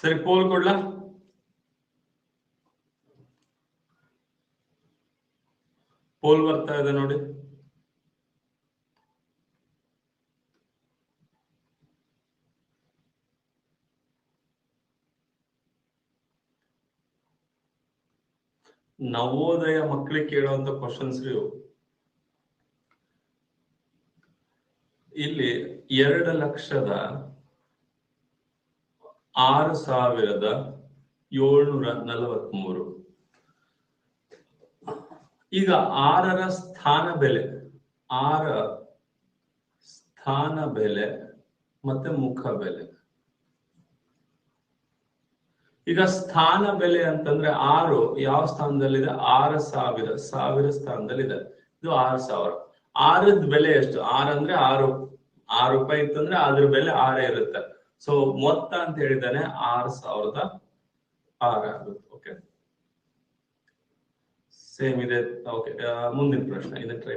ಸರಿ, pole ಕೊಡ್ಲಾ? Pole ಬರ್ತಾ ಇದೆ ನೋಡಿ. ನವೋದಯ ಮಕ್ಕಳಿಗೆ ಕೇಳುವಂತ ಕ್ವಶನ್ಸ್ ಇವು. ಇಲ್ಲಿ 2,06,743. ಈಗ 6ರ ಸ್ಥಾನ ಬೆಲೆ, 6 ಸ್ಥಾನ ಬೆಲೆ ಮತ್ತೆ ಮುಖ ಬೆಲೆ. ಈಗ ಸ್ಥಾನ ಬೆಲೆ ಅಂತಂದ್ರೆ 6 ಯಾವ ಸ್ಥಾನದಲ್ಲಿದೆ? 6,000 ಸ್ಥಾನದಲ್ಲಿದೆ. ಇದು 6,000. 6ದ ಬೆಲೆ ಎಷ್ಟು? 6 ಅಂದ್ರೆ 6 ರೂಪಾಯಿ ಇತ್ತಂದ್ರೆ ಅದ್ರ ಬೆಲೆ 6 ಇರುತ್ತೆ. ಸೊ ಮೊತ್ತ ಅಂತ ಹೇಳಿದಾನೆ 6,006 ಆಗುತ್ತೆ. ಓಕೆ, ಸೇಮ್ ಇದೆ. ಓಕೆ, ಮುಂದಿನ ಪ್ರಶ್ನೆ ಇದನ್ನ ಟ್ರೈ.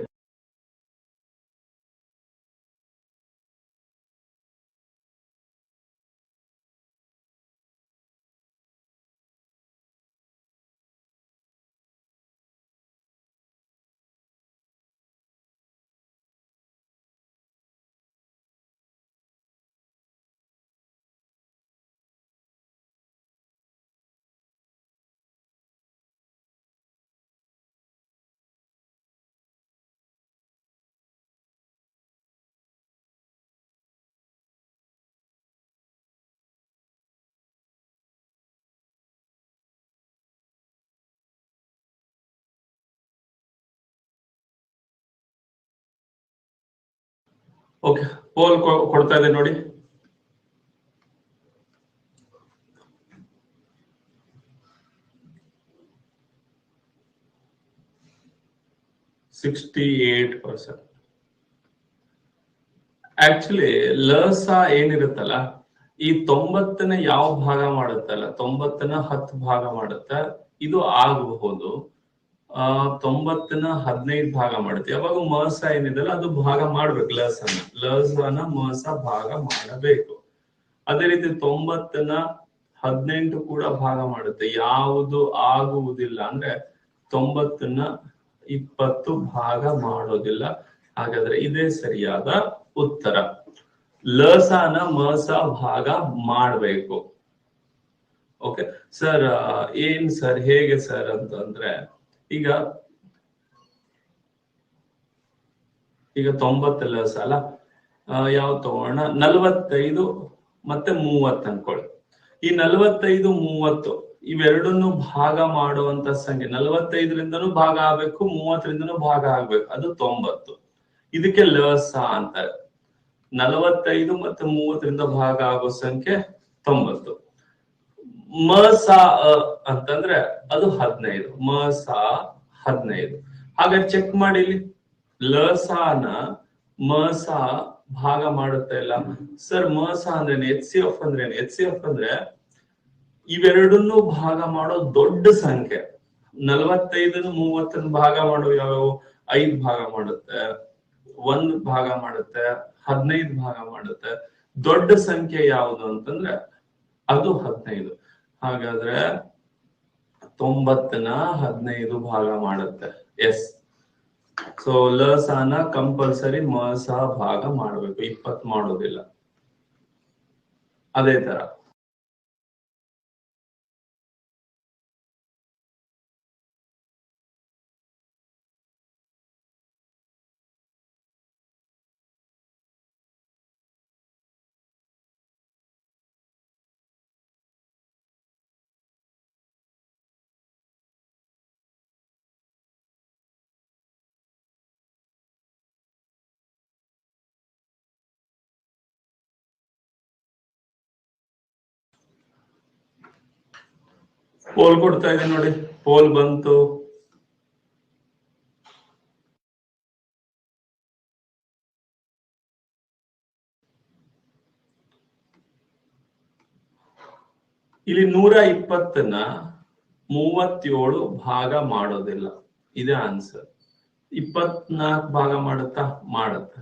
ಓಕೆ, ಪೋಲ್ ಕೊಡ್ತಾ ಇದೆ ನೋಡಿ. ಆಕ್ಚುಲಿ ಲಸ ಏನಿರುತ್ತಲ್ಲ, ಈ 90ನ ಯಾವ ಭಾಗ ಮಾಡುತ್ತಲ್ಲ, 90ನ 10 ಭಾಗ ಮಾಡುತ್ತ. ಇದು ಆಗಬಹುದು 90ನ 15 ಭಾಗ ಮಾಡುತ್ತೆ. ಯಾವಾಗ ಮಸ ಏನಿದೆಲ್ಲ ಅದು ಭಾಗ ಮಾಡ್ಬೇಕು. ಲಸನ ಮಸ ಭಾಗ ಮಾಡಬೇಕು. ಅದೇ ರೀತಿ 90ನ 18 ಕೂಡ ಭಾಗ ಮಾಡುತ್ತೆ. ಯಾವುದು ಆಗುವುದಿಲ್ಲ ಅಂದ್ರೆ 90ನ 20 ಭಾಗ ಮಾಡೋದಿಲ್ಲ. ಹಾಗಾದ್ರೆ ಇದೇ ಸರಿಯಾದ ಉತ್ತರ. ಲಸನ ಮಸ ಭಾಗ ಮಾಡ್ಬೇಕು. ಓಕೆ ಸರ್, ಏನ್ ಸರ್, ಹೇಗೆ ಸರ್ ಅಂತಂದ್ರೆ, ಈಗ 90 ಲಸ ಅಲ್ಲ, ಯಾವ ತಗೋಣ? 45 ಮತ್ತೆ 30 ಅನ್ಕೊಳ್ಳಿ. ಈ 45, 30 ಇವೆರಡನ್ನು ಭಾಗ ಮಾಡುವಂತ ಸಂಖ್ಯೆ 45ರಿಂದನೂ ಭಾಗ ಆಗ್ಬೇಕು, 30ರಿಂದನೂ ಭಾಗ ಆಗ್ಬೇಕು. ಅದು 90. ಇದಕ್ಕೆ ಲಸ ಅಂತಾರೆ. 45 ಮತ್ತೆ 30ರಿಂದ ಭಾಗ ಆಗೋ ಸಂಖ್ಯೆ 90. ಮಸ ಅಂತಂದ್ರೆ ಅದು 15. ಮಸ 15. ಹಾಗಾದ್ರೆ ಚೆಕ್ ಮಾಡಿ ಇಲ್ಲಿ, ಲಸನ ಮಸ ಭಾಗ ಮಾಡುತ್ತಾ ಇಲ್ಲ. ಸರ್, ಮಸ ಅಂದ್ರೇನು? HCF ಅಂದ್ರೇನು? HCF ಅಂದ್ರೆ ಇವೆರಡನ್ನು ಭಾಗ ಮಾಡೋ ದೊಡ್ಡ ಸಂಖ್ಯೆ. 45 30 ಭಾಗ ಮಾಡೋ ಯಾವ? 5 ಭಾಗ ಮಾಡುತ್ತೆ, 1 ಭಾಗ ಮಾಡುತ್ತೆ, 15 ಭಾಗ ಮಾಡುತ್ತೆ. ದೊಡ್ಡ ಸಂಖ್ಯೆ ಯಾವುದು ಅಂತಂದ್ರೆ ಅದು 15. ಹಾಗಾದ್ರೆ 90ನ 15 ಭಾಗ ಮಾಡುತ್ತೆ. ಎಸ್. ಸೊ ಲಸನ ಕಂಪಲ್ಸರಿ ಮಸ ಭಾಗ ಮಾಡಬೇಕು, 20 ಮಾಡೋದಿಲ್ಲ. ಅದೇ ತರ ಪೋಲ್ ಕೊಡ್ತಾ ಇದೆ ನೋಡಿ. ಪೋಲ್ ಬಂತು. ಇಲ್ಲಿ 120ನ 37 ಭಾಗ ಮಾಡೋದಿಲ್ಲ. ಇದೇ ಆನ್ಸರ್. 24 ಭಾಗ ಮಾಡುತ್ತಾ? ಮಾಡುತ್ತೆ.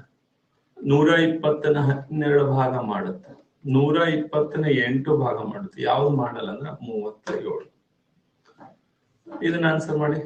120ನ 12 ಭಾಗ ಮಾಡುತ್ತೆ. 120ನ 8 ಭಾಗ ಮಾಡುತ್ತೆ. ಯಾವ್ದು ಮಾಡಲ್ಲ ಅಂದ್ರೆ 37. ಇದನ್ನ ಆನ್ಸರ್ ಮಾಡಿ.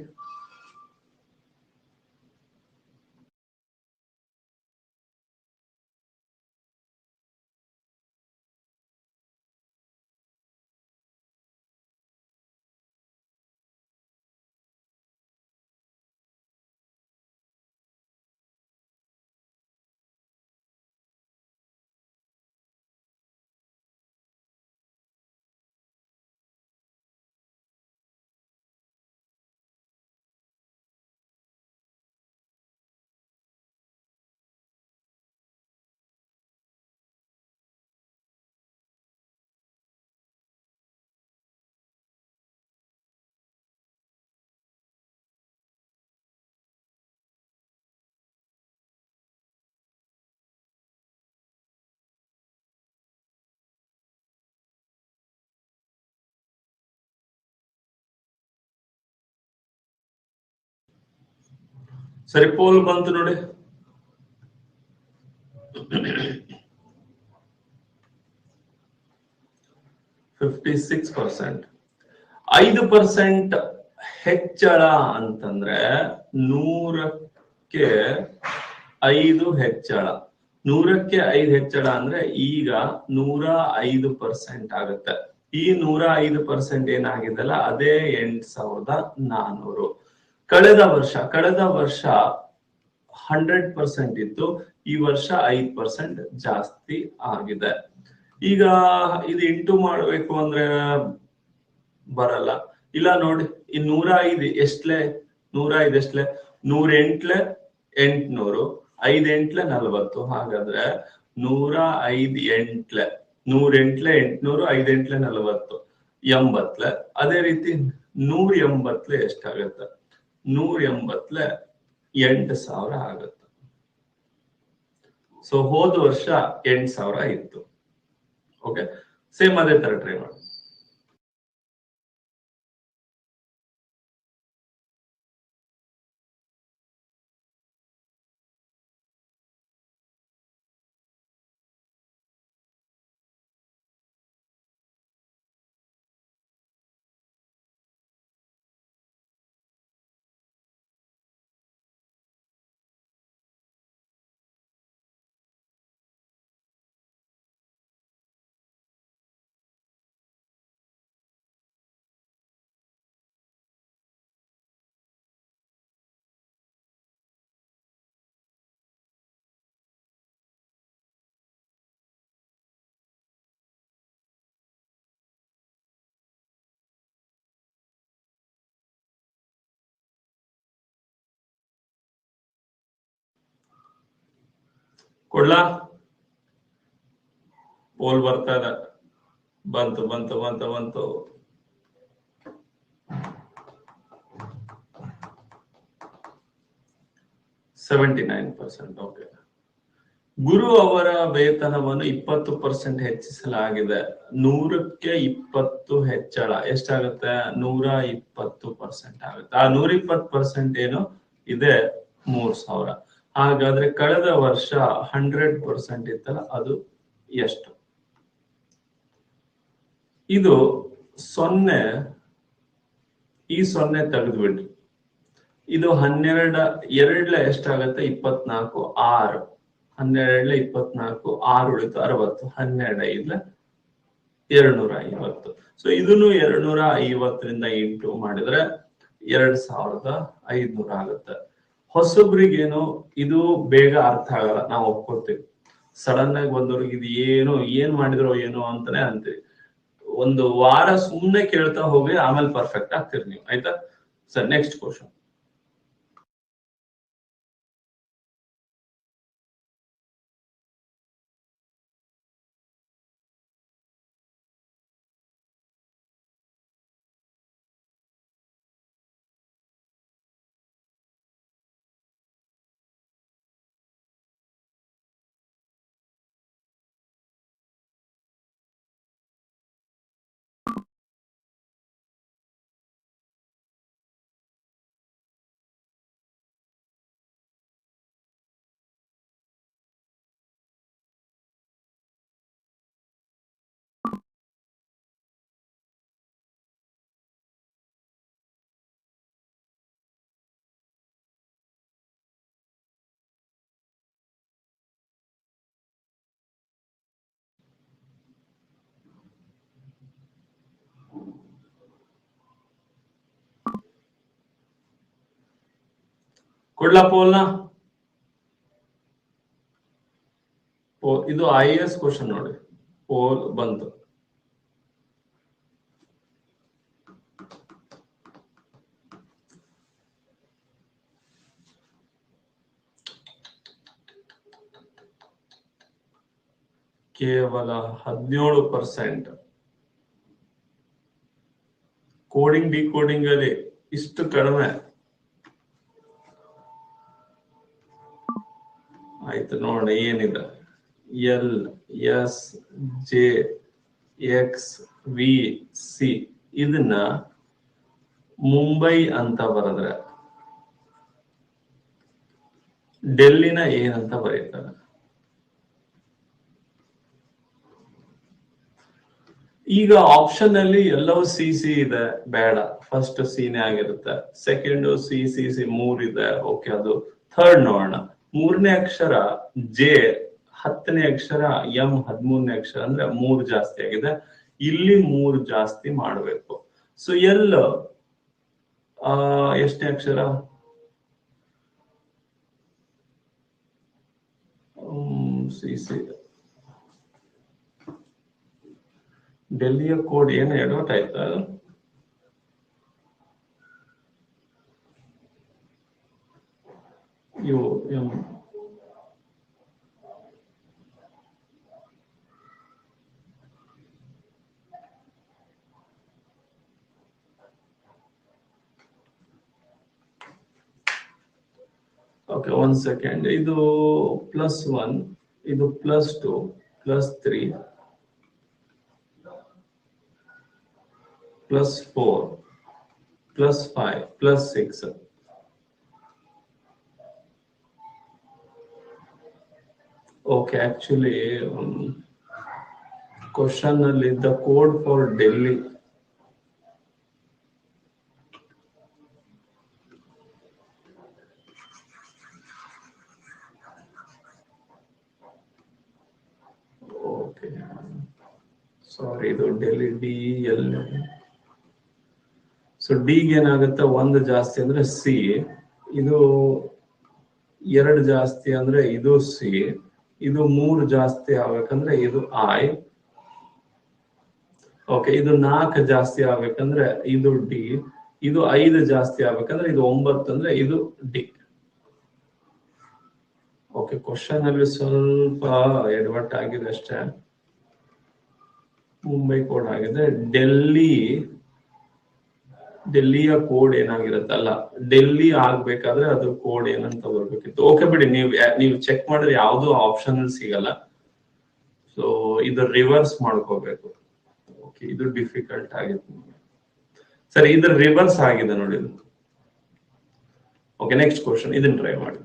ಸರಿ, ಪೋಲ್ ಬಂತು ನೋಡಿ. 56%. 5% ಹೆಚ್ಚಳ ಅಂತಂದ್ರೆ 100ಕ್ಕೆ 5 ಹೆಚ್ಚಳ. 100ಕ್ಕೆ 5 ಹೆಚ್ಚಳ ಅಂದ್ರೆ ಈಗ 105% ಆಗುತ್ತೆ. ಈ 105% ಏನಾಗಿದೆಲ್ಲ ಅದೇ 8400. ಕಳೆದ ವರ್ಷ 100% ಇತ್ತು, ಈ ವರ್ಷ 5% ಜಾಸ್ತಿ ಆಗಿದೆ. ಈಗ ಇದು ಇಂಟು ಮಾಡ್ಬೇಕು ಅಂದ್ರೆ ಬರಲ್ಲ. ಇಲ್ಲ ನೋಡಿ, ಈ 105 ಎಷ್ಟ್ಲೆ? 105 ಎಷ್ಟ್ಲೆ? 108 800, 5 8 40. ಹಾಗಾದ್ರೆ 105 8 108 800, 5 8 40, 80. ಅದೇ ರೀತಿ 180 ಎಷ್ಟಾಗತ್ತೆ? 180 8000 ಆಗತ್ತೆ. ಸೊ ಹೋದ ವರ್ಷ 8000 ಇತ್ತು. ಓಕೆ, ಸೇಮ್ ಅದೇ ತರ ಟ್ರೈ ಮಾಡಿ. ಕೊಡ್ಲಾ? ಪೋಲ್ ಬರ್ತಾ ಇದೆ. ಬಂತು ಬಂತು ಬಂತು ಬಂತು. 79%. ಓಕೆ. ಗುರು ಅವರ ವೇತನವನ್ನು 20% ಹೆಚ್ಚಿಸಲಾಗಿದೆ. 100ಕ್ಕೆ 20 ಹೆಚ್ಚಳ ಎಷ್ಟಾಗುತ್ತೆ? 120% ಆಗುತ್ತೆ. ಆ 120% ಏನು ಇದೆ? 3000. ಹಾಗಾದ್ರೆ ಕಳೆದ ವರ್ಷ 100% ಇತ್ತಲ್ಲ, ಅದು ಎಷ್ಟು? ಇದು 0, ಈ 0 ತೆಗೆದ್ಬಿಡ್ರಿ. ಇದು 12 2 ಎಷ್ಟಾಗತ್ತೆ? 24, 6. 12 24, 6 ಉಳಿತು 60. 12 250. ಸೊ ಇದನ್ನು 250ರಿಂದ ಇಂಟು ಮಾಡಿದ್ರೆ 2500 ಆಗುತ್ತೆ. ಹೊಸಬ್ರಿಗೇನು ಇದು ಬೇಗ ಅರ್ಥ ಆಗಲ್ಲ, ನಾವು ಒಪ್ಕೊತೀವಿ. ಸಡನ್ ಆಗಿ ಬಂದವ್ರಿಗೆ ಇದು ಏನ್ ಮಾಡಿದ್ರೋ ಏನೋ ಅಂತಾನೆ ಅಂತೀವಿ. ಒಂದು ವಾರ ಸುಮ್ನೆ ಕೇಳ್ತಾ ಹೋಗಿ, ಆಮೇಲೆ ಪರ್ಫೆಕ್ಟ್ ಆಗ್ತೀರಿ ನೀವು. ಆಯ್ತಾ? Sir, next question. ಕೊಡ್ಲಾ ಪೋಲ್ನ? ಇದು IAS ಕ್ವಶನ್ ನೋಡಿ. ಪೋಲ್ ಬಂತು. ಕೇವಲ 17%. ಕೋಡಿಂಗ್ ಡಿಕೋಡಿಂಗ್ ಅಲ್ಲಿ ಇಷ್ಟು ಕಡಿಮೆ. ಆಯ್ತು ನೋಡೋಣ ಏನಿದೆ. L S J X V C ಇದನ್ನ ಮುಂಬೈ ಅಂತ ಬರೆದ್ರೆ ಡೆಲ್ಲಿನ ಏನಂತ ಬರೀತಾರೆ? ಈಗ ಆಪ್ಷನ್ ಅಲ್ಲಿ ಎಲ್ಲವೂ ಸಿ ಸಿ ಇದೆ, ಬೇಡ. ಫಸ್ಟ್ ಸಿನೇ ಆಗಿರುತ್ತೆ. ಸೆಕೆಂಡ್ ಸಿ ಸಿ ಸಿ 3 ಇದೆ, ಓಕೆ. ಅದು ಥರ್ಡ್ ನೋಡೋಣ. 3ನೇ ಅಕ್ಷರ ಜೆ, 10ನೇ ಅಕ್ಷರ ಎಂ, 13ನೇ ಅಕ್ಷರ ಅಂದ್ರೆ 3 ಜಾಸ್ತಿ ಆಗಿದೆ. ಇಲ್ಲಿ 3 ಜಾಸ್ತಿ ಮಾಡಬೇಕು. ಸೊ ಎಲ್ ಎಷ್ಟನೇ ಅಕ್ಷರ? C C. ಡೆಲ್ಲಿಯ ಕೋಡ್ ಏನು ಎಡವಟ್ ಆಯ್ತಾ? ಇವು ಓಕೆ, 1 ಸೆಕೆಂಡ್. ಇದು +1, ಇದು +2, +3, +4, +5, +6. ಓಕೆ, ಆಕ್ಚುಲಿ ಕ್ವಶನ್ ಅಲ್ಲಿ ದ ಕೋಡ್ ಫಾರ್ ಡೆಲ್ಲಿ ಸಾರಿ, ಇದು ಡೆಲ್ಲಿ ಡಿ ಎಲ್. ಸೊ ಡಿಗೆ ಏನಾಗುತ್ತೆ? 1 ಜಾಸ್ತಿ ಅಂದ್ರೆ ಸಿ, ಇದು 2 ಜಾಸ್ತಿ ಅಂದ್ರೆ ಇದು ಸಿ, ಇದು 3 ಜಾಸ್ತಿ ಆಗ್ಬೇಕಂದ್ರೆ ಇದು ಐ. ಓಕೆ, ಇದು 4 ಜಾಸ್ತಿ ಆಗ್ಬೇಕಂದ್ರೆ ಇದು ಡಿ, ಇದು 5 ಜಾಸ್ತಿ ಆಗ್ಬೇಕಂದ್ರೆ ಇದು 9 ಅಂದ್ರೆ ಇದು ಡಿ. ಓಕೆ, ಕ್ವಶನ್ ಅಲ್ಲಿ ಸ್ವಲ್ಪ ಎಡವಟ್ ಆಗಿದೆ ಅಷ್ಟೇ. ಮುಂಬೈ ಕೋಡ್ ಆಗಿದೆ. ಡೆಲ್ಲಿಯ ಕೋಡ್ ಏನಾಗಿರುತ್ತಲ್ಲ, ಡೆಲ್ಲಿ ಆಗ್ಬೇಕಾದ್ರೆ ಅದ್ರ ಕೋಡ್ ಏನಂತ ಬರ್ಬೇಕಿತ್ತು. ಓಕೆ ಬಿಡಿ, ನೀವು ಚೆಕ್ ಮಾಡಿದ್ರೆ ಯಾವ್ದು ಆಪ್ಷನ್ ಅಲ್ಲಿ ಸಿಗಲ್ಲ. ಸೊ ಇದು ರಿವರ್ಸ್ ಮಾಡ್ಕೋಬೇಕು. ಓಕೆ, ಇದು ಡಿಫಿಕಲ್ಟ್ ಆಗಿತ್ತು. ಸರಿ, ಇದ್ರ ರಿವರ್ಸ್ ಆಗಿದೆ ನೋಡಿ. ಓಕೆ, ನೆಕ್ಸ್ಟ್ ಕ್ವಶನ್, ಇದನ್ನ ಟ್ರೈ ಮಾಡಿ.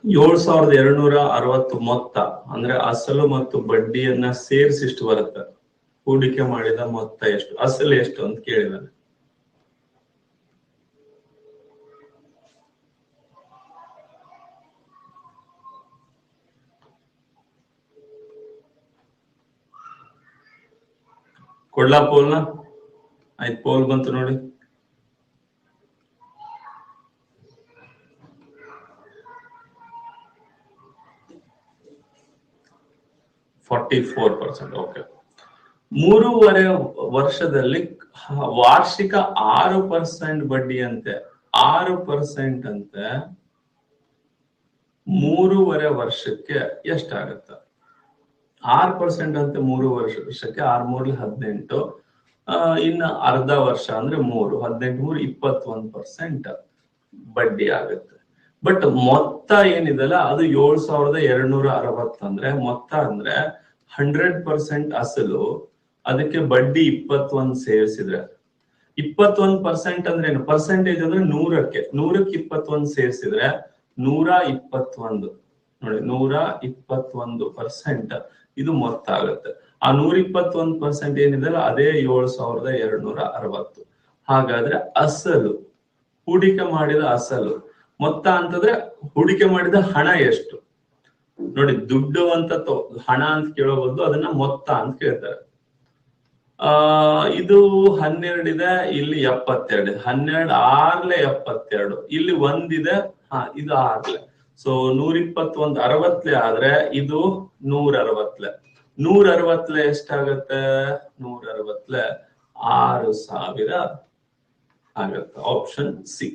$7,260 ಮೊತ್ತ ಅಂದ್ರೆ ಅಸಲು ಮತ್ತು ಬಡ್ಡಿಯನ್ನ ಸೇರಿಸಿ ಇಷ್ಟು ಬರುತ್ತೆ. ಹೂಡಿಕೆ ಮಾಡಿದ ಮೊತ್ತ ಎಷ್ಟು, ಅಸಲು ಎಷ್ಟು ಅಂತ ಕೇಳಿದಾನೆ. ಕೊಡ್ಲಾ ಪೋಲ್ನ? ಆಯ್ತು, ಪೋಲ್ ಬಂತು ನೋಡಿ. 44%. ಓಕೆ. 3.5 ವರ್ಷದಲ್ಲಿ ವಾರ್ಷಿಕ 6% ಬಡ್ಡಿ ಅಂತೆ. 6% ಅಂತೆ 3.5 ವರ್ಷಕ್ಕೆ ಎಷ್ಟಾಗತ್ತೆ? 6% ಅಂತೆ 3 ವರ್ಷಕ್ಕೆ 6×3 = 18. ಇನ್ನು ಅರ್ಧ ವರ್ಷ ಅಂದ್ರೆ 3 18 21% ಬಡ್ಡಿ ಆಗುತ್ತೆ. ಬಟ್ ಮೊತ್ತ ಏನಿದೆಲ್ಲ ಅದು 7,260 ಅಂದ್ರೆ ಮೊತ್ತ ಅಂದ್ರೆ 100% ಅಸಲು, ಅದಕ್ಕೆ ಬಡ್ಡಿ 21 ಸೇರಿಸಿದ್ರೆ 21% ಅಂದ್ರೆ ಏನು? ಪರ್ಸೆಂಟೇಜ್ ಅಂದ್ರೆ 100ಕ್ಕೆ 21 ಸೇರಿಸಿದ್ರೆ 121. ನೋಡಿ 121% ಇದು ಮೊತ್ತ ಆಗುತ್ತೆ. ಆ 121% ಏನಿದೆ ಅದೇ 7,260. ಹಾಗಾದ್ರೆ ಅಸಲು, ಹೂಡಿಕೆ ಮಾಡಿದ ಅಸಲು ಮೊತ್ತ ಅಂತಂದ್ರೆ ಹೂಡಿಕೆ ಮಾಡಿದ ಹಣ ಎಷ್ಟು? ನೋಡಿ ದುಡ್ಡು ಅಂತ ಹಣ ಅಂತ ಕೇಳೋ ಬದಲು ಅದನ್ನ ಮೊತ್ತ ಅಂತ ಕೇಳ್ತಾರೆ. ಇದು 12 ಇದೆ, ಇಲ್ಲಿ 72. 12 6 72, ಇಲ್ಲಿ 1 ಇದೆ, ಇದು 6. ಸೊ 121 60 ಆದ್ರೆ ಇದು 160. 160 ಎಷ್ಟಾಗತ್ತೆ? 160 6,000 ಆಗತ್ತೆ. ಆಪ್ಷನ್ ಸಿ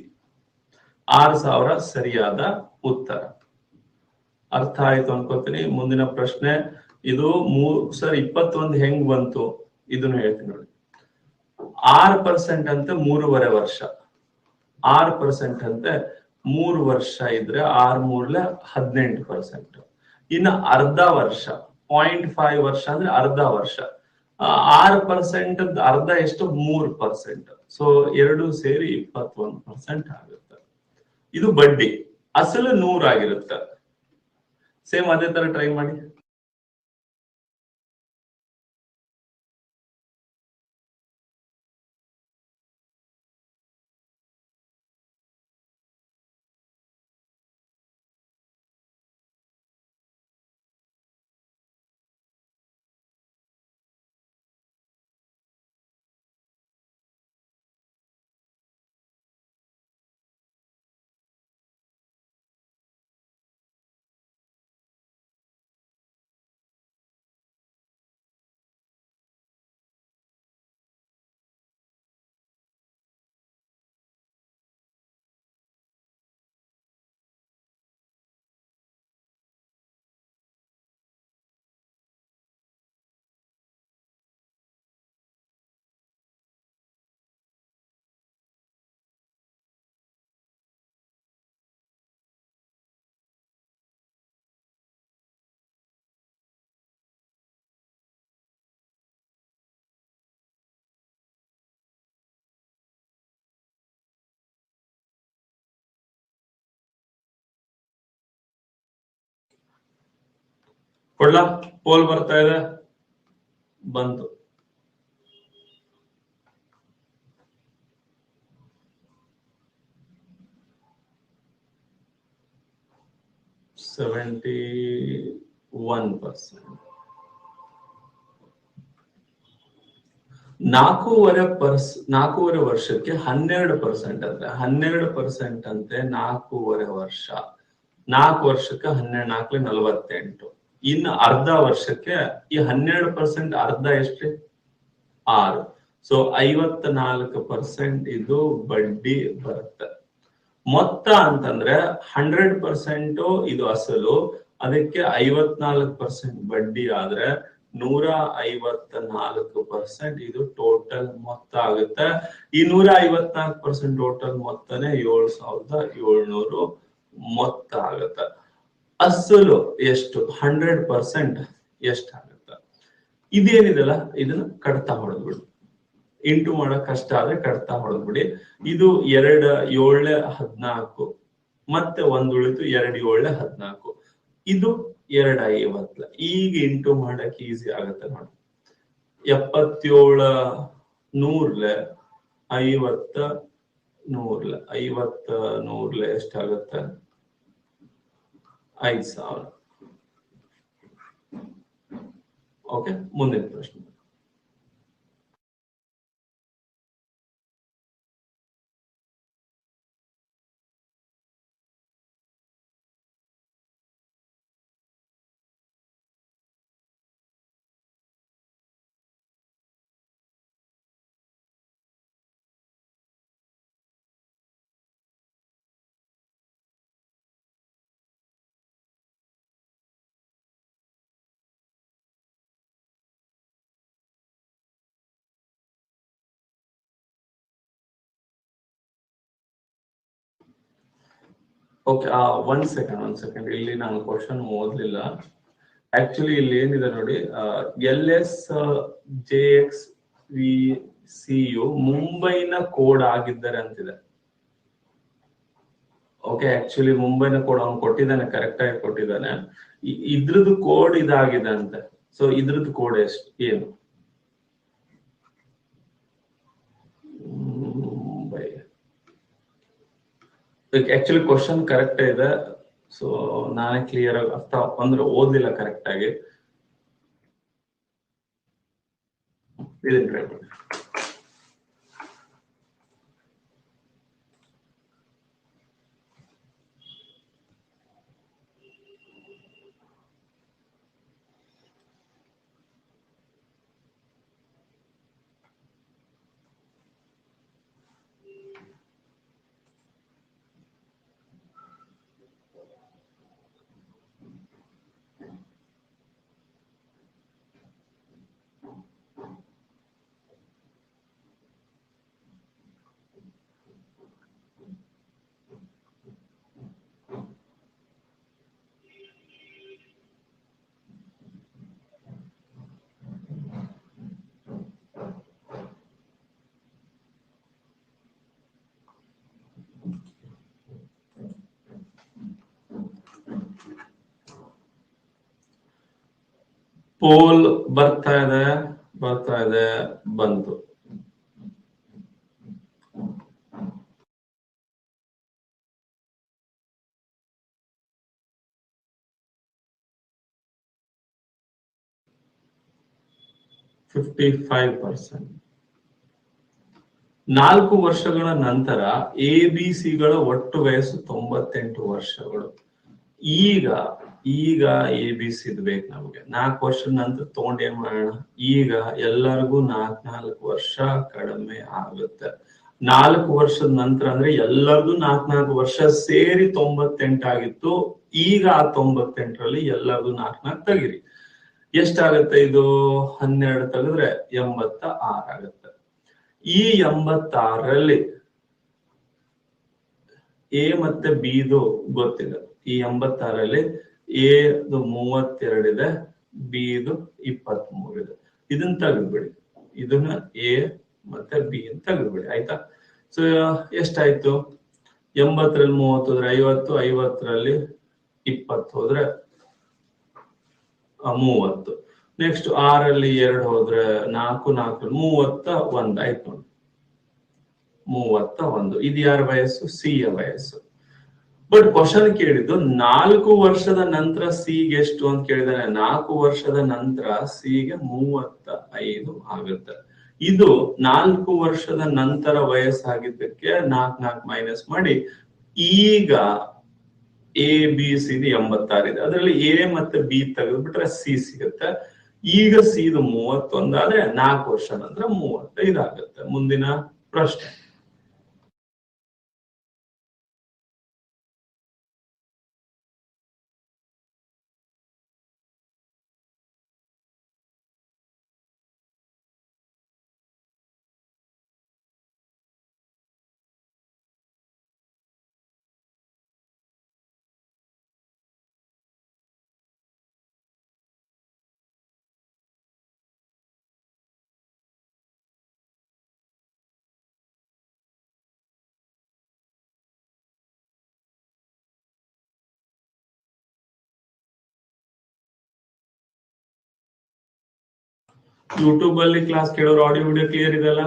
6,000 ಸರಿಯಾದ ಉತ್ತರ. ಅರ್ಥ ಆಯ್ತು ಅನ್ಕೋತೀನಿ. ಮುಂದಿನ ಪ್ರಶ್ನೆ ಇದು ಸರ್ 21 ಹೆಂಗ್ ಬಂತು ಇದನ್ನು ಹೇಳ್ತೀನಿ ನೋಡಿ. 6% ಅಂತೆ 3.5 ವರ್ಷ. 6% ಅಂತೆ 3 ವರ್ಷ ಇದ್ರೆ 6×3 18%. ಇನ್ನು ಅರ್ಧ ವರ್ಷ 0.5 ವರ್ಷ ಅಂದ್ರೆ ಅರ್ಧ ವರ್ಷ. 6% ಅರ್ಧ ಎಷ್ಟು? 3%. ಸೊ 2 ಸೇರಿ 21% ಆಗುತ್ತೆ. ಇದು ಬಡ್ಡಿ. ಅಸಲು 100 ಆಗಿರುತ್ತೆ. ಸೇಮ್ ಅದೇ ತರ ಟ್ರೈ ಮಾಡಿ. ಕೊಡ್ಲಾ? ಪೋಲ್ ಬರ್ತಾ ಇದೆ, ಬಂತು. %71. 4.5 ವರ್ಷಕ್ಕೆ 12% ಅಂದ್ರೆ 12% ಅಂತೆ 4.5 ವರ್ಷ. 4 ವರ್ಷಕ್ಕೆ 12 4 48. ಇನ್ನು ಅರ್ಧ ವರ್ಷಕ್ಕೆ ಈ 12% ಅರ್ಧ ಎಷ್ಟ್ರಿ? 6. ಸೊ 54% ಇದು ಬಡ್ಡಿ ಬರುತ್ತೆ. ಮೊತ್ತ ಅಂತಂದ್ರೆ 100% ಇದು ಅಸಲು, ಅದಕ್ಕೆ 54% ಬಡ್ಡಿ ಆದ್ರೆ 154% ಇದು ಟೋಟಲ್ ಮೊತ್ತ ಆಗುತ್ತೆ. ಈ 154% ಟೋಟಲ್ ಮೊತ್ತನೇ 7,700 ಮೊತ್ತ ಆಗುತ್ತೆ. ಅಸಲು ಎಷ್ಟು? 100% ಎಷ್ಟಾಗುತ್ತೆ? ಇದೇನಿದೆಲ್ಲ ಇದನ್ನ ಕಡ್ತಾ ಹೊಡೆದ್ಬಿಡಿ. ಇಂಟು ಮಾಡಕ್ ಕಷ್ಟ ಆದ್ರೆ ಕಡ್ತಾ ಹೊಡೆದ್ಬಿಡಿ. ಇದು 2 7 14 ಮತ್ತೆ 1 ಉಳಿತು 2 7 14. ಇದು 250. ಈಗ ಇಂಟು ಮಾಡಕ್ ಈಸಿ ಆಗತ್ತೆ ನೋಡಿ. 77 100 50 100 50 100 ಎಷ್ಟಾಗತ್ತೆ? 5,000. ಓಕೆ, ಮುಂದಿನ ಪ್ರಶ್ನೆ. ಓಕೆ, ಒಂದ್ ಸೆಕೆಂಡ್ ಇಲ್ಲಿ ನಾನು ಕ್ವಶನ್ ಓದ್ಲಿಲ್ಲ. ಆಕ್ಚುಲಿ ಇಲ್ಲಿ ಏನಿದೆ ನೋಡಿ, LSJXVCಯು ಮುಂಬೈನ ಕೋಡ್ ಆಗಿದ್ದಾರೆ ಅಂತಿದೆ. ಓಕೆ, ಆಕ್ಚುಲಿ ಮುಂಬೈನ ಕೋಡ್ ಅವ್ನು ಕೊಟ್ಟಿದ್ದಾನೆ, ಕರೆಕ್ಟ್ ಆಗಿ ಕೊಟ್ಟಿದ್ದಾನೆ. ಇದ್ರದ್ದು ಕೋಡ್ ಇದಾಗಿದೆ ಅಂತೆ. ಸೊ ಇದ್ರದ್ದು ಕೋಡ್ ಏನು? ಮುಂಬೈ ಆಕ್ಚುಲಿ ಕ್ವಶನ್ ಕರೆಕ್ಟ್ ಇದೆ. ಸೊ ನಾನೇ ಕ್ಲಿಯರ್ ಆಗಿ ಅರ್ಥ ಅಂದ್ರೆ ಓದ್ಲಿಲ್ಲ ಕರೆಕ್ಟ್ ಆಗಿ. ಇದನ್ನ ಟ್ರೈ ಮಾಡಿ. ಪೋಲ್ ಬರ್ತಾ ಇದೆ ಬಂತು. $55. 4 ವರ್ಷಗಳ ನಂತರ ABCಗಳ ಒಟ್ಟು ವಯಸ್ಸು 98 ವರ್ಷಗಳು. ಈಗ ABC ಬೇಕು ನಮ್ಗೆ. 4 ವರ್ಷದ ನಂತರ ತಗೊಂಡ್ ಏನ್ ಮಾಡೋಣ? ಈಗ ಎಲ್ಲರಿಗೂ 4 ವರ್ಷ ಕಡಿಮೆ ಆಗುತ್ತೆ. 4 ವರ್ಷದ ನಂತರ ಅಂದ್ರೆ ಎಲ್ಲರಿಗೂ 4 ವರ್ಷ ಸೇರಿ 98 ಆಗಿತ್ತು. ಈಗ ಆ 98ರಲ್ಲಿ ಎಲ್ಲರಿಗೂ 4 ತೆಗಿರಿ. ಎಷ್ಟಾಗತ್ತೆ ಇದು? 12 ತೆಗೆದ್ರೆ 86 ಆಗುತ್ತೆ. ಈ 86ರಲ್ಲಿ A ಮತ್ತೆ Bದು ಗೊತ್ತಿದೆ. ಈ 86ರಲ್ಲಿ Aದು 32 ಇದೆ, Bದು 23 ಇದೆ. ಇದನ್ನ ತೆಗೆದ್ಬಿಡಿ. ಇದನ್ನ A ಮತ್ತೆ B ಅಂತ ತೆಗೆದ್ಬಿಡಿ, ಆಯ್ತಾ? ಸೊ ಎಷ್ಟಾಯ್ತು? 80ರಲ್ಲಿ 30 ಹೋದ್ರೆ 50, 50ರಲ್ಲಿ 20 ಹೋದ್ರೆ 30. ನೆಕ್ಸ್ಟ್ 6ರಲ್ಲಿ 2 ಹೋದ್ರೆ 4, 4ರಲ್ಲಿ 31 ಆಯ್ತು ನೋಡಿ. 31. ಇದು ಯಾರ ವಯಸ್ಸು? C ಯ ವಯಸ್ಸು. ಬಟ್ ಕ್ವಶನ್ ಕೇಳಿದ್ದು 4 ವರ್ಷದ ನಂತರ C ಗೆ ಎಷ್ಟು ಅಂತ ಕೇಳಿದಾನೆ. 4 ವರ್ಷದ ನಂತರ C ಗೆ 35 ಆಗುತ್ತೆ. ಇದು 4 ವರ್ಷದ ನಂತರ ವಯಸ್ಸಾಗಿದ್ದಕ್ಕೆ 4 ಮೈನಸ್ ಮಾಡಿ ಈಗ ABC 86 ಇದೆ. ಅದರಲ್ಲಿ A ಮತ್ತೆ B ತೆಗೆದ್ಬಿಟ್ರೆ C ಸಿಗುತ್ತೆ. ಈಗ C ಇದು 31 ಆದ್ರೆ 4 ವರ್ಷ ನಂತರ 35 ಆಗುತ್ತೆ. ಮುಂದಿನ ಪ್ರಶ್ನೆ. ಯೂಟ್ಯೂಬ್ ಅಲ್ಲಿ ಕ್ಲಾಸ್ ಕೇಳೋರು ಆಡಿಯೋ ವಿಡಿಯೋ ಕ್ಲಿಯರ್ ಇದೆಲ್ಲ?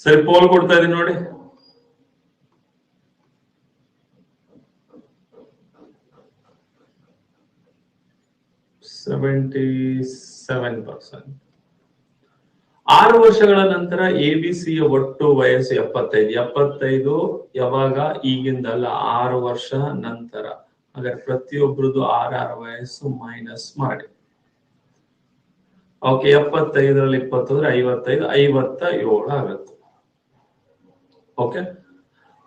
ಸರಿ, ಪೋಲ್ ಕೊಡ್ತಾ ಇದೀನಿ ನೋಡಿ. 77%. 6 ವರ್ಷಗಳ ನಂತರ ಎಬಿಸಿಯ ಒಟ್ಟು ವಯಸ್ಸು 75 ಯಾವಾಗ? ಈಗಿಂದಲ್ಲ, 6 ವರ್ಷ ನಂತರ. ಹಾಗಾದ್ರೆ ಪ್ರತಿಯೊಬ್ಬರದು 6 ವಯಸ್ಸು ಮೈನಸ್ ಮಾಡಿ. ಓಕೆ, 75ರಲ್ಲಿ 20 ಅಂದ್ರೆ 55, 57 ಆಗುತ್ತೆ. ಓಕೆ,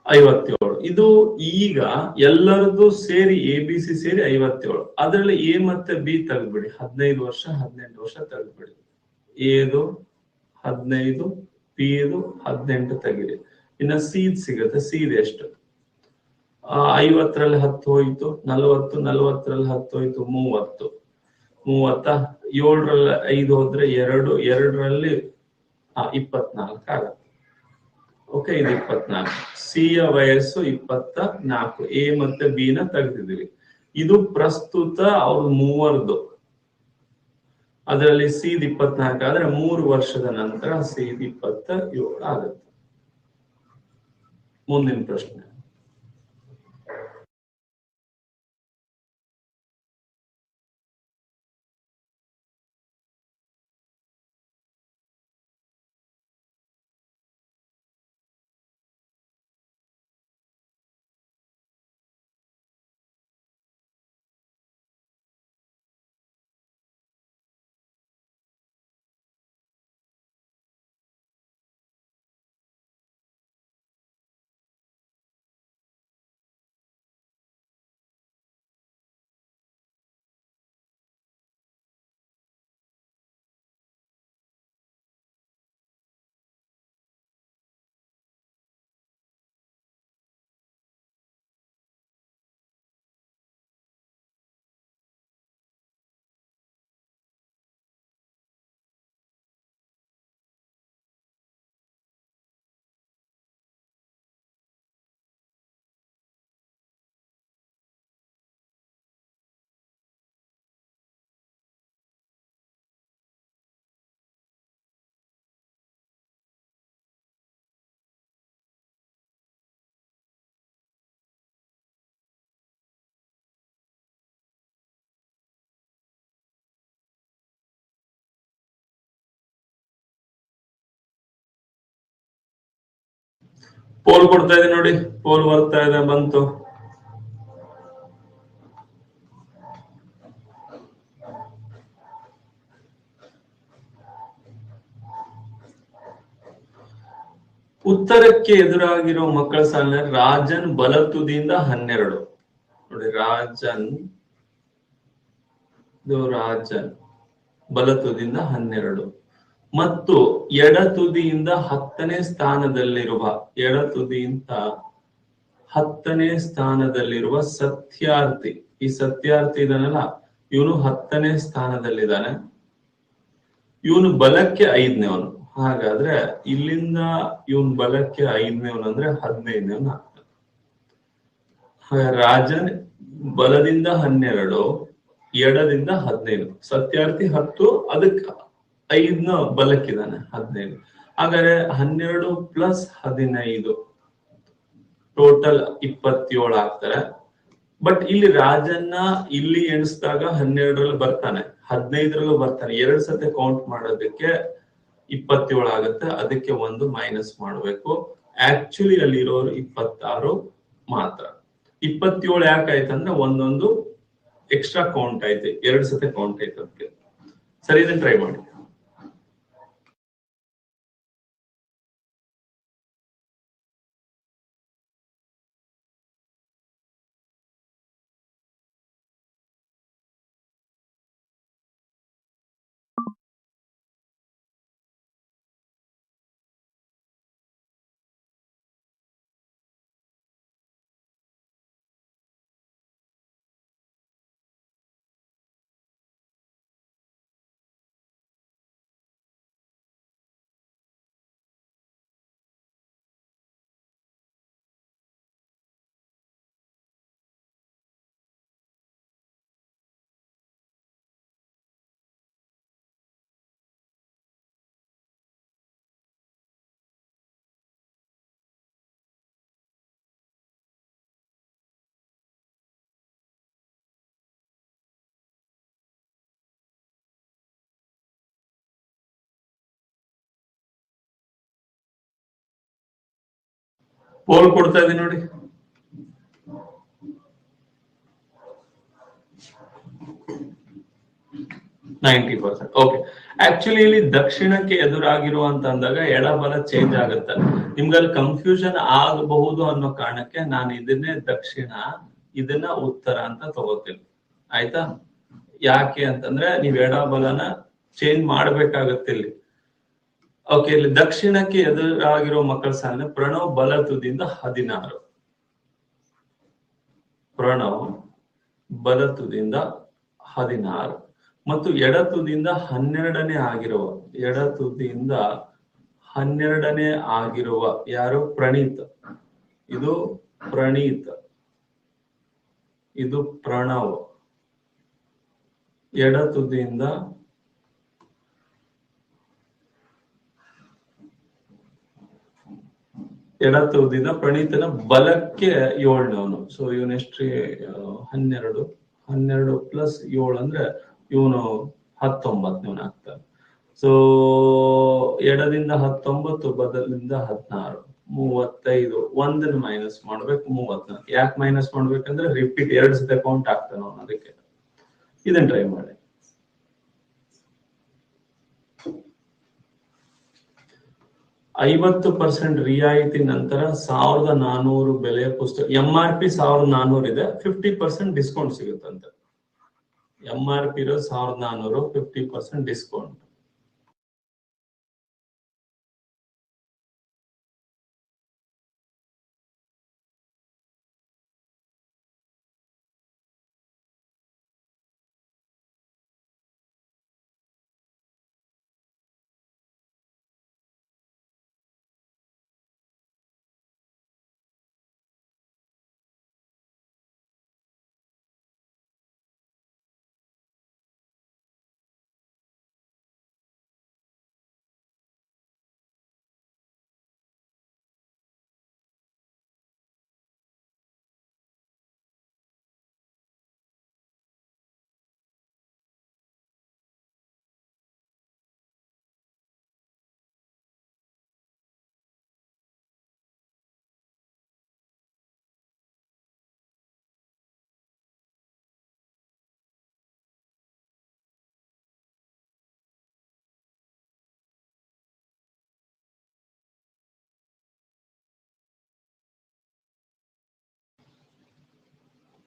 57. ಇದು ಈಗ ಎಲ್ಲರದ್ದು ಸೇರಿ ಎಬಿಸಿ ಸೇರಿ 57. ಅದರಲ್ಲಿ ಎ ಮತ್ತೆ ಬಿ ತೆಗೆದ್ಬಿಡಿ. 15 ವರ್ಷ 18 ವರ್ಷ ತೆಗೆದ್ಬಿಡಿ. ಎದು 15, ಪಿದು 18 ತೆಗಿರಿ. ಇನ್ನ ಸೀದ್ ಸಿಗುತ್ತೆ. ಸೀದ್ ಎಷ್ಟು? 50ರಲ್ಲಿ 10 ಹೋಯ್ತು, 40, 40ರಲ್ಲಿ 10 ಹೋಯ್ತು, 30. 7ರಲ್ಲಿ 5 ಹೋದ್ರೆ 2, 2ರಲ್ಲಿ 24 ಆಗುತ್ತೆ. ಓಕೆ, ಇದು 24. ಸಿ ಯ ವಯಸ್ಸು 24. ಎ ಮತ್ತೆ ಬಿ ನ ತೆಗೆದಿದ್ದೀವಿ. ಇದು ಪ್ರಸ್ತುತ ಅವ್ರ ಮೂವರ್ದು. ಅದರಲ್ಲಿ ಸೀದ್ 24 ಆದ್ರೆ 3 ವರ್ಷದ ನಂತರ ಸೀದ್ 27 ಆಗುತ್ತೆ. ಮುಂದಿನ ಪ್ರಶ್ನೆ. ಪೋಲ್ ಕೊಡ್ತಾ ಇದೆ ನೋಡಿ. ಪೋಲ್ ಬರ್ತಾ ಇದೆ, ಬಂತು. ಉತ್ತರಕ್ಕೆ ಎದುರಾಗಿರೋ ಮಕ್ಕಳ ಸಾಲಿನಲ್ಲಿ ರಾಜನ್ ಬಲತುದಿಯಿಂದ 12 ನೋಡಿ. ರಾಜನ್ ಬಲತುದಿಯಿಂದ 12 ಮತ್ತು ಎಡತುದಿಯಿಂದ 10ನೇ ಸ್ಥಾನದಲ್ಲಿರುವ ಸತ್ಯಾರ್ಥಿ. ಈ ಸತ್ಯಾರ್ಥಿ ಇದಾನಲ್ಲ, ಇವನು 10ನೇ ಸ್ಥಾನದಲ್ಲಿದ್ದಾನೆ. ಇವನು ಬಲಕ್ಕೆ 5ನೇವನು. ಹಾಗಾದ್ರೆ ಇಲ್ಲಿಂದ ಇವನ್ ಬಲಕ್ಕೆ 5ನೇವನು ಅಂದ್ರೆ 15ನೇವನು ಆಗ್ತಾನೆ. ರಾಜನ್ ಬಲದಿಂದ 12, ಎಡದಿಂದ 15. ಸತ್ಯಾರ್ಥಿ 10, ಅದಕ್ಕೆ 5ನ ಬಲಕ್ಕಿದ್ದಾನೆ 15. ಹಾಗಾದ್ರೆ 12 ಪ್ಲಸ್ 15 ಟೋಟಲ್ 27 ಆಗ್ತಾರೆ. ಬಟ್ ಇಲ್ಲಿ ರಾಜನ್ನ ಇಲ್ಲಿ ಎಣಿಸಿದಾಗ 12ರಲ್ಲಿ ಬರ್ತಾನೆ, 15ರಲ್ಲೂ ಬರ್ತಾನೆ. 2 ಸತಿ ಕೌಂಟ್ ಮಾಡೋದಕ್ಕೆ 27 ಆಗುತ್ತೆ. ಅದಕ್ಕೆ 1 ಮೈನಸ್ ಮಾಡಬೇಕು. ಆಕ್ಚುಲಿ ಅಲ್ಲಿ ಇರೋರು 26 ಮಾತ್ರ. 27 ಯಾಕಾಯ್ತಂದ್ರೆ ಒಂದೊಂದು ಎಕ್ಸ್ಟ್ರಾ ಕೌಂಟ್ ಐತೆ, 2 ಸತಿ ಕೌಂಟ್ ಐತೆ ಅದಕ್ಕೆ. ಸರಿ, ಇದನ್ನ ಟ್ರೈ ಮಾಡಿ. ಪೋಲ್ ಕೊಡ್ತಾ ಇದೀನಿ ನೋಡಿ. ಓಕೆ. ಆಕ್ಚುಲಿ ಇಲ್ಲಿ ದಕ್ಷಿಣಕ್ಕೆ ಎದುರಾಗಿರುವಂತ ಅಂದಾಗ ಎಡಬಲ ಚೇಂಜ್ ಆಗುತ್ತೆ. ನಿಮ್ಗಲ್ಲಿ ಕನ್ಫ್ಯೂಷನ್ ಆಗಬಹುದು ಅನ್ನೋ ಕಾರಣಕ್ಕೆ ನಾನು ಇದನ್ನೇ ದಕ್ಷಿಣ, ಇದನ್ನ ಉತ್ತರ ಅಂತ ತಗೋತೀನಿ. ಆಯ್ತಾ? ಯಾಕೆ ಅಂತಂದ್ರೆ ನೀವ್ ಎಡಬಲನ ಚೇಂಜ್ ಮಾಡ್ಬೇಕಾಗತ್ತೆ ಇಲ್ಲಿ. ಓಕೆ, ಇಲ್ಲಿ ದಕ್ಷಿಣಕ್ಕೆ ಎದುರಾಗಿರೋ ಮಕ್ಕಳ ಸಾಲಿನ ಪ್ರಣವ್ ಬಲ ತುದಿಯಿಂದ 16, ಪ್ರಣವ್ ಬಲ ತುದಿಯಿಂದ 16 ಮತ್ತು ಎಡ ತುದಿಯಿಂದ 12ನೇ ಆಗಿರುವ, ಎಡ ತುದಿಯಿಂದ 12ನೇ ಆಗಿರುವ ಯಾರು? ಪ್ರಣೀತ್. ಇದು ಪ್ರಣೀತ್, ಇದು ಪ್ರಣವ್. ಎಡ ತುದಿಯಿಂದ ಪ್ರಣೀತನ ಬಲಕ್ಕೆ 7ನವನು. ಸೊ ಇವನೆಷ್ಟ್ರಿ? 12 ಪ್ಲಸ್ 7 ಅಂದ್ರೆ ಇವನು 19 ಆಗ್ತಾನೆ. ಸೊ ಎಡದಿಂದ 19, ಬದಲಿಂದ 16, 35. ಒಂದನ್ನು ಮೈನಸ್ ಮಾಡ್ಬೇಕು, 34. ಯಾಕೆ ಮೈನಸ್ ಮಾಡ್ಬೇಕಂದ್ರೆ ರಿಪೀಟ್ 2 ಸತಿ ಕೌಂಟ್ ಆಗ್ತಾನ ಅವನು, ಅದಕ್ಕೆ. ಇದನ್ನ ಟ್ರೈ ಮಾಡಿ. 50% ರಿಯಾಯಿತಿ ನಂತರ 1400 ಬೆಲೆಯ ಪುಸ್ತಕ. MRP 1400 ಇದೆ, 50% ಡಿಸ್ಕೌಂಟ್ ಸಿಗುತ್ತಂತೆ. MRP ಇರೋ 1400, 50% ಡಿಸ್ಕೌಂಟ್.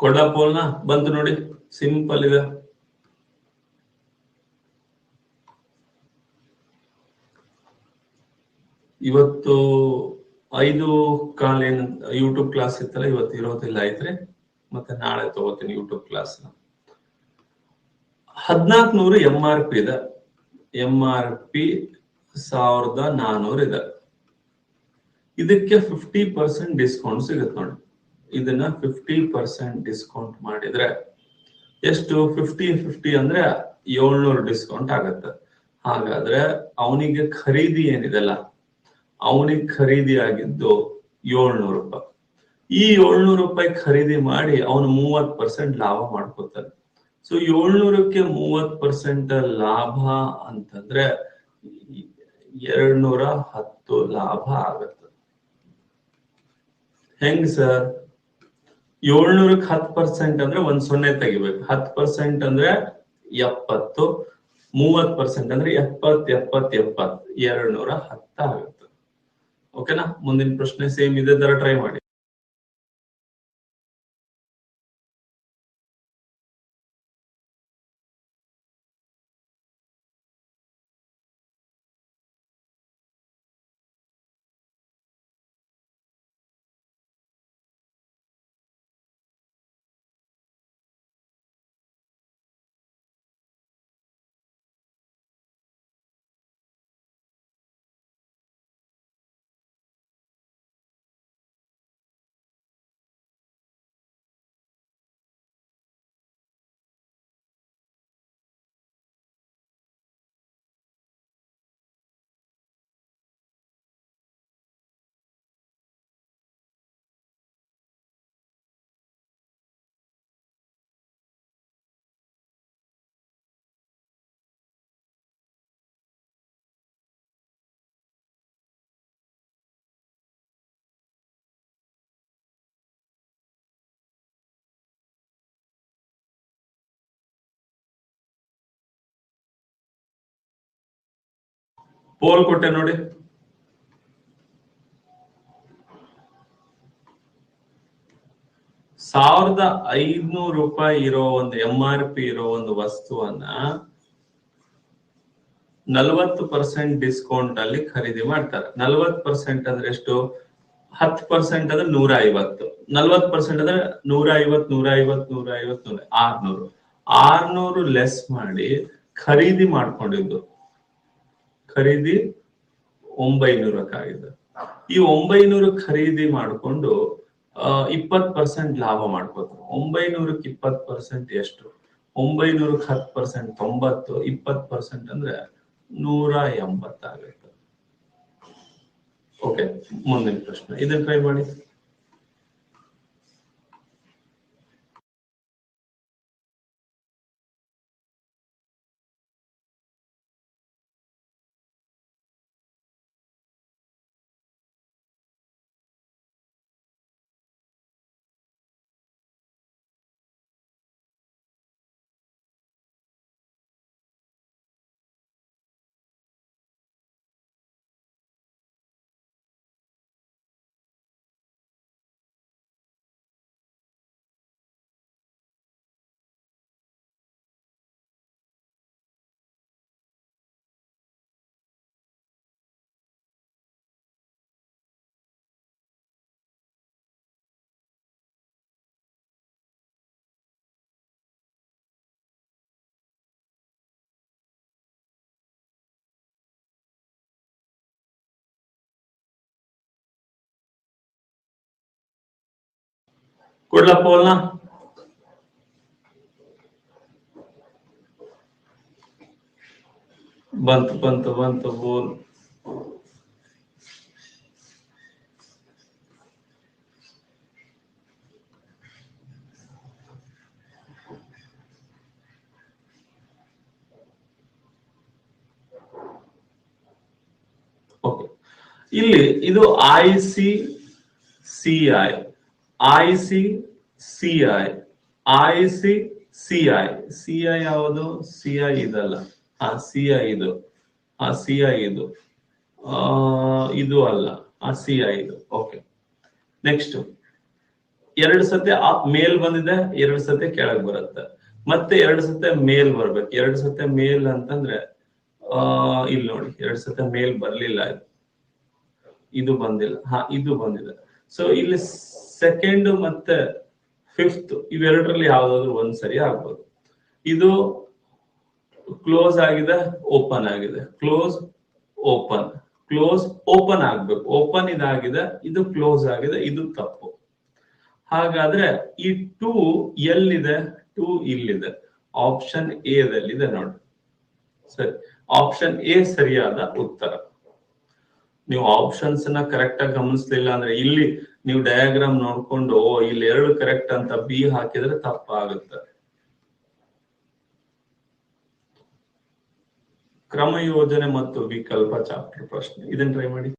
ಕೊಡ ಪೋಲ್ನ ಬಂತು ನೋಡಿ, ಸಿಂಪಲ್ ಇದೆ. ಇವತ್ತು 5:15 ಏನ್ ಯೂಟ್ಯೂಬ್ ಕ್ಲಾಸ್ ಇತ್ತಲ್ಲ, ಇವತ್ತು ಇರೋದಿಲ್ಲ ಐತ್ರಿ. ಮತ್ತೆ ನಾಳೆ ತಗೋತೀನಿ ಯೂಟ್ಯೂಬ್ ಕ್ಲಾಸ್. 1400 MRP ಇದೆ. MRP 1400 ಇದೆ. ಇದಕ್ಕೆ 50% ಡಿಸ್ಕೌಂಟ್ ಸಿಗುತ್ತೆ ನೋಡಿ. ಇದನ್ನ 50% ಡಿಸ್ಕೌಂಟ್ ಮಾಡಿದ್ರೆ ಎಷ್ಟು? 50 ಅಂದ್ರೆ 700 ಡಿಸ್ಕೌಂಟ್ ಆಗತ್ತೆ. ಹಾಗಾದ್ರೆ ಅವನಿಗೆ ಖರೀದಿ ಏನಿದೆಲ್ಲ, ಅವನಿಗೆ ಖರೀದಿ ಆಗಿದ್ದು 700 ರೂಪಾಯಿ. ಈ 700 ರೂಪಾಯಿ ಖರೀದಿ ಮಾಡಿ ಅವನು 30% ಲಾಭ ಮಾಡ್ಕೋತಾನೆ. ಸೊ 700ಕ್ಕೆ 30% ಲಾಭ ಅಂತಂದ್ರೆ 210 ಲಾಭ ಆಗತ್ತೆ. ಹೆಂಗ್ ಸರ್? 700ಕ್ಕೆ 10% ಅಂದ್ರೆ 1 0 ತೆಗಿಬೇಕು. 10% ಅಂದ್ರೆ 70, 30% ಅಂದ್ರೆ 70, 70, 70, 210 ಆಗುತ್ತೆ. ಓಕೆನಾ? ಮುಂದಿನ ಪ್ರಶ್ನೆ ಸೇಮ್ ಇದೇ ತರ ಟ್ರೈ ಮಾಡಿ. ಪೋಲ್ ಕೊಟ್ಟೆ ನೋಡಿ. ₹1,500 ಇರೋ ಒಂದು MRP ಇರೋ ಒಂದು ವಸ್ತುವನ್ನ 40% ಡಿಸ್ಕೌಂಟ್ ಅಲ್ಲಿ ಖರೀದಿ ಮಾಡ್ತಾರೆ. 40% ಅಂದ್ರೆ ಎಷ್ಟು? 10% ಅಂದ್ರೆ 150, 40% ಅಂದ್ರೆ 150, 150, 150, 600 ಲೆಸ್ ಮಾಡಿ ಖರೀದಿ ಮಾಡ್ಕೊಂಡಿದ್ದು. ಖರೀದಿ 900 ಈ 900 ಖರೀದಿ ಮಾಡ್ಕೊಂಡು 20% ಲಾಭ ಮಾಡ್ಕೋತಾರೆ. 900ಕ್ಕೆ 20% ಎಷ್ಟು? 900ಕ್ಕೆ 10% 90, 20% ಅಂದ್ರೆ 180 ಆಗುತ್ತೆ. ಓಕೆ, ಮುಂದಿನ ಪ್ರಶ್ನೆ ಇದನ್ನ ಟ್ರೈ ಮಾಡಿ. ಕೊಡ್ಲಾ ಪೋಲ್ನ? ಬಂತು ಬಂತು ಬಂತು ಬೋಲ್. ಓಕೆ, ಇಲ್ಲಿ ಇದು ICCI, ICCI, ICCI. CI ಯಾವುದು? CI ಇದಲ್ಲ. CI ಇದು. CI ಇದು. ಇದು ಅಲ್ಲ. CI ಇದು. ಓಕೆ, ನೆಕ್ಸ್ಟ್ 2 ಸತಿ ಮೇಲ್ ಬಂದಿದೆ, 2 ಸತಿ ಕೆಳಗ್ ಬರುತ್ತೆ, ಮತ್ತೆ 2 ಸತಿ ಮೇಲ್ ಬರ್ಬೇಕು. 2 ಸತಿ ಮೇಲ್ ಅಂತಂದ್ರೆ ಇಲ್ಲಿ ನೋಡಿ, 2 ಸತಿ ಮೇಲ್ ಬರ್ಲಿಲ್ಲ, ಇದು ಬಂದಿಲ್ಲ. ಇದು ಬಂದಿದೆ. ಸೊ ಇಲ್ಲಿ ಸೆಕೆಂಡ್ ಮತ್ತೆ ಫಿಫ್ತ್ ಇವೆರಡರಲ್ಲಿ ಯಾವ್ದಾದ್ರು ಒಂದ್ ಸರಿ ಆಗ್ಬೋದು. ಇದು ಕ್ಲೋಸ್ ಆಗಿದೆ, ಓಪನ್ ಆಗಿದೆ, ಕ್ಲೋಸ್ ಓಪನ್, ಕ್ಲೋಸ್ ಓಪನ್ ಆಗ್ಬೇಕು. ಓಪನ್ ಇದಾಗಿದೆ, ಇದು ಕ್ಲೋಸ್ ಆಗಿದೆ, ಇದು ತಪ್ಪು. ಹಾಗಾದ್ರೆ ಈ 2 ಎಲ್ಲಿದೆ? 2 ಇಲ್ಲಿದೆ, ಆಪ್ಷನ್ ಎ ದಲ್ಲಿದೆ ನೋಡಿ. ಸರಿ, ಆಪ್ಷನ್ ಎ ಸರಿಯಾದ ಉತ್ತರ. ನೀವು ಆಪ್ಷನ್ಸ್ ನ ಕರೆಕ್ಟ್ ಆಗಿ ಗಮನಿಸ್ಲಿಲ್ಲ ಅಂದ್ರೆ ಇಲ್ಲಿ ನೀವು ಡಯಾಗ್ರಾಮ್ ನೋಡ್ಕೊಂಡು ಇಲ್ಲಿ 2 ಕರೆಕ್ಟ್ ಅಂತ ಬಿ ಹಾಕಿದ್ರೆ ತಪ್ಪಾಗುತ್ತೆ. ಕ್ರಮ ಯೋಜನೆ ಮತ್ತು ವಿಕಲ್ಪ ಚಾಪ್ಟರ್ ಪ್ರಶ್ನೆ, ಇದನ್ನ ಟ್ರೈ ಮಾಡಿ.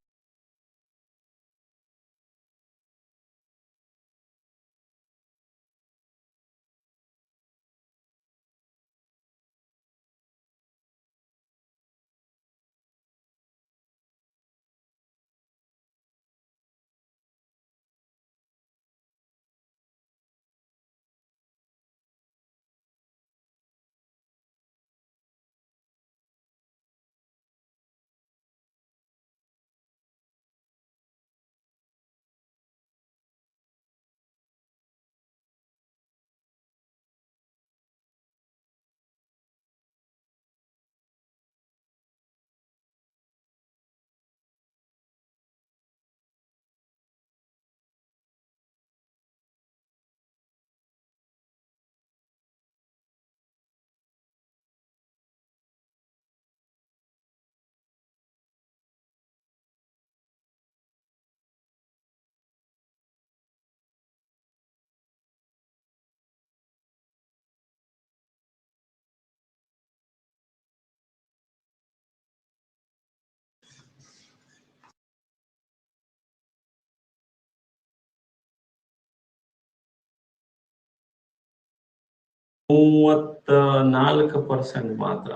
ಮೂವತ್ತ 4% ಮಾತ್ರ.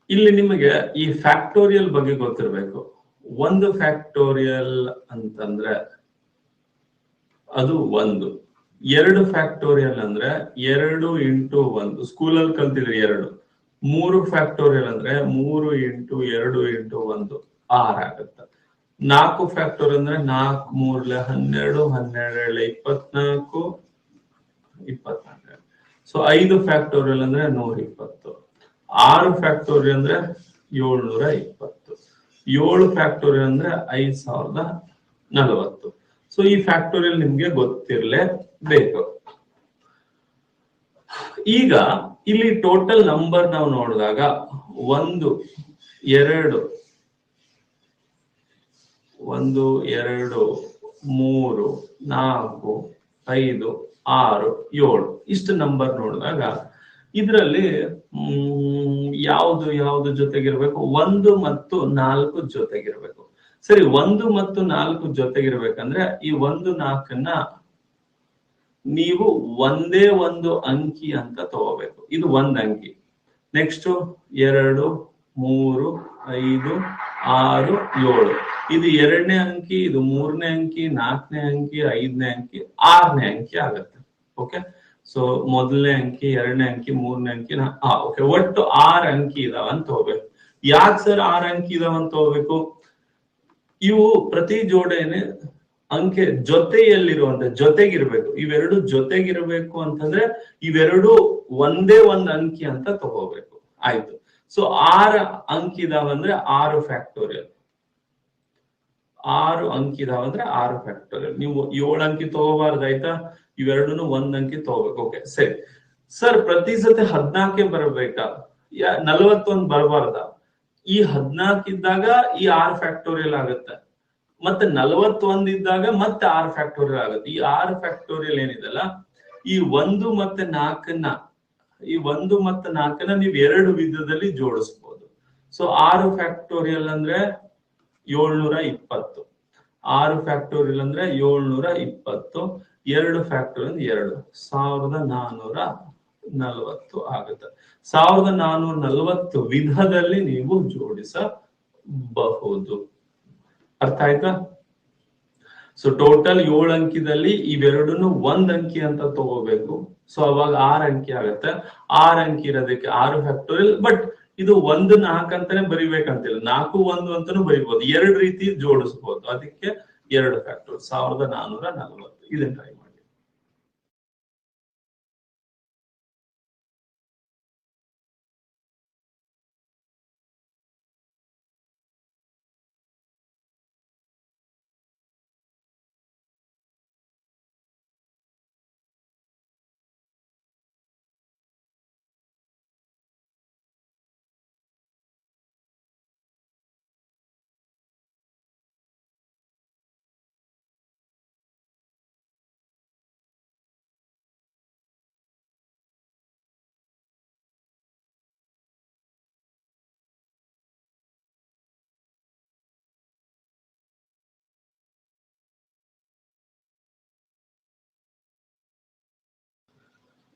ಇಲ್ಲಿ ನಿಮಗೆ ಈ ಫ್ಯಾಕ್ಟೋರಿಯಲ್ ಬಗ್ಗೆ ಗೊತ್ತಿರಬೇಕು. ಒಂದು ಫ್ಯಾಕ್ಟೋರಿಯಲ್ ಅಂತಂದ್ರೆ ಅದು ಒಂದು. ಎರಡು ಫ್ಯಾಕ್ಟೋರಿಯಲ್ ಅಂದ್ರೆ 2 ಇಂಟು 1, ಸ್ಕೂಲಲ್ಲಿ ಕಲ್ತಿದ್ರಿ 2. 3 ಫ್ಯಾಕ್ಟೋರಿಯಲ್ ಅಂದ್ರೆ 3 ಇಂಟು 2 ಇಂಟು 1 6 ಆಗುತ್ತೆ. 4 ಫ್ಯಾಕ್ಟೋರಿಯಲ್ ಅಂದ್ರೆ 4 3 12, 12 24, 24. ಸೊ 5 ಫ್ಯಾಕ್ಟೋರಿಯಲ್ ಅಂದ್ರೆ 120. 6 ಫ್ಯಾಕ್ಟೋರಿಯಲ್ ಅಂದ್ರೆ 720. 7 ಫ್ಯಾಕ್ಟೋರಿಯಲ್ ಅಂದ್ರೆ 5040. ಸೊ ಈ ಫ್ಯಾಕ್ಟೋರಿಯಲ್ ನಿಮ್ಗೆ ಗೊತ್ತಿರಲೇಬೇಕು. ಈಗ ಇಲ್ಲಿ ಟೋಟಲ್ ನಂಬರ್ ನಾವು ನೋಡಿದಾಗ 1 2 1 2 3 4 5 6 7 ಇಷ್ಟು ನಂಬರ್ ನೋಡಿದಾಗ ಇದರಲ್ಲಿ ಯಾವುದು ಜೊತೆಗಿರ್ಬೇಕು? 1 ಮತ್ತು 4 ಜೊತೆಗಿರ್ಬೇಕು. ಸರಿ, 1 ಮತ್ತು 4 ಜೊತೆಗಿರ್ಬೇಕಂದ್ರೆ ಈ 1 4ನ್ನ ನೀವು ಒಂದೇ ಒಂದು ಅಂಕಿ ಅಂತ ತಗೋಬೇಕು. ಇದು ಒಂದ್ ಅಂಕಿ. ನೆಕ್ಸ್ಟ್ 2 3 5 6 7 ಇದು 2ನೇ ಅಂಕಿ, ಇದು 3ನೇ ಅಂಕಿ, 4ನೇ ಅಂಕಿ, 5ನೇ ಅಂಕಿ, 6ನೇ ಅಂಕಿ ಆಗತ್ತೆ. ಓಕೆ, ಸೊ ಮೊದಲನೇ ಅಂಕಿ, 2ನೇ ಅಂಕಿ, 3ನೇ ಅಂಕಿ, ಓಕೆ, ಒಟ್ಟು 6 ಅಂಕಿ ಇದಾವ ಅಂತ ತಗೋಬೇಕು. ಯಾಕೆ ಸರ್ 6 ಅಂಕಿ ಇದಾವ ಅಂತ ತಗೋಬೇಕು? ಇವು ಪ್ರತಿ ಜೋಡಣೆ ಅಂಕೆ ಜೊತೆಗಿರ್ಬೇಕು. ಇವೆರಡು ಜೊತೆಗಿರ್ಬೇಕು ಅಂತಂದ್ರೆ ಇವೆರಡು ಒಂದೇ ಒಂದ್ ಅಂಕಿ ಅಂತ ತಗೋಬೇಕು. ಆಯ್ತು. ಸೊ 6 ಅಂಕಿ ಇದಾವಂದ್ರೆ 6 ಫ್ಯಾಕ್ಟೋರಿಯಲ್. 6 ಅಂಕಿ ಇದಾವಂದ್ರೆ 6 ಫ್ಯಾಕ್ಟೋರಿಯಲ್. ನೀವು 7 ಅಂಕಿ ತಗೋಬಾರ್ದು, ಆಯ್ತಾ? ಇವೆರಡನ್ನು ಒಂದ್ ಅಂಕಿ ತಗೋಬೇಕು. ಓಕೆ, ಸರಿ. ಸರ್, ಪ್ರತಿ ಸತಿ 14 ಬರಬೇಕಾ? 41 ಬರಬಾರ್ದ? ಈ 14 ಇದ್ದಾಗ ಈ 6 ಫ್ಯಾಕ್ಟೋರಿಯಲ್ ಆಗುತ್ತೆ. ಮತ್ತೆ 41 ಇದ್ದಾಗ ಮತ್ತೆ 6 ಫ್ಯಾಕ್ಟೋರಿಯಲ್ ಆಗುತ್ತೆ. ಈ 6 ಫ್ಯಾಕ್ಟೋರಿಯಲ್ ಏನಿದೆಲ್ಲ, ಈ 1 ಮತ್ತೆ 4ನ್ನ ನೀವು 2 ವಿಧದಲ್ಲಿ ಜೋಡಿಸಬಹುದು. ಸೊ 6 ಫ್ಯಾಕ್ಟೋರಿಯಲ್ ಅಂದ್ರೆ 720. 6 ಫ್ಯಾಕ್ಟೋರಿಯಲ್ ಅಂದ್ರೆ 720. 2 ಫ್ಯಾಕ್ಟೋರಿಯಲ್ 1440 ಆಗುತ್ತೆ. 1440 ವಿಧದಲ್ಲಿ ನೀವು ಜೋಡಿಸಬಹುದು. ಅರ್ಥ ಆಯ್ತಾ? ಸೊ ಟೋಟಲ್ 7 ಅಂಕಿದಲ್ಲಿ ಇವೆರಡನ್ನು ಒಂದ್ ಅಂಕಿ ಅಂತ ತಗೋಬೇಕು. ಸೊ ಅವಾಗ 6 ಅಂಕಿ ಆಗತ್ತೆ. 6 ಅಂಕಿ ಇರೋದಕ್ಕೆ 6 ಫ್ಯಾಕ್ಟೋರಿಯಲ್. ಬಟ್ ಇದು 1 4 ಅಂತಾನೆ ಬರಿಬೇಕಂತಿಲ್ಲ, 4 1 ಅಂತಾನು ಬರಿಬಹುದು. 2 ರೀತಿ ಜೋಡಿಸಬಹುದು. ಅದಕ್ಕೆ 2 ಫ್ಯಾಕ್ಟೋರಿಯಲ್ 1440. ಇದನ್ನ ಟ್ರೈ ಮಾಡಿ.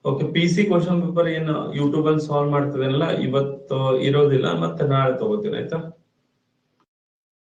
ಓಕೆ, PC ಕ್ವಶನ್ ಪೇಪರ್ ಏನು ಯೂಟ್ಯೂಬ್ ಅಲ್ಲಿ ಸಾಲ್ವ್ ಮಾಡ್ತಿದ್ದೇನಲ್ಲ, ಇವತ್ತು ಇರೋದಿಲ್ಲ, ಮತ್ತೆ ನಾಳೆ ತಗೋತೀನಿ, ಆಯ್ತಾ?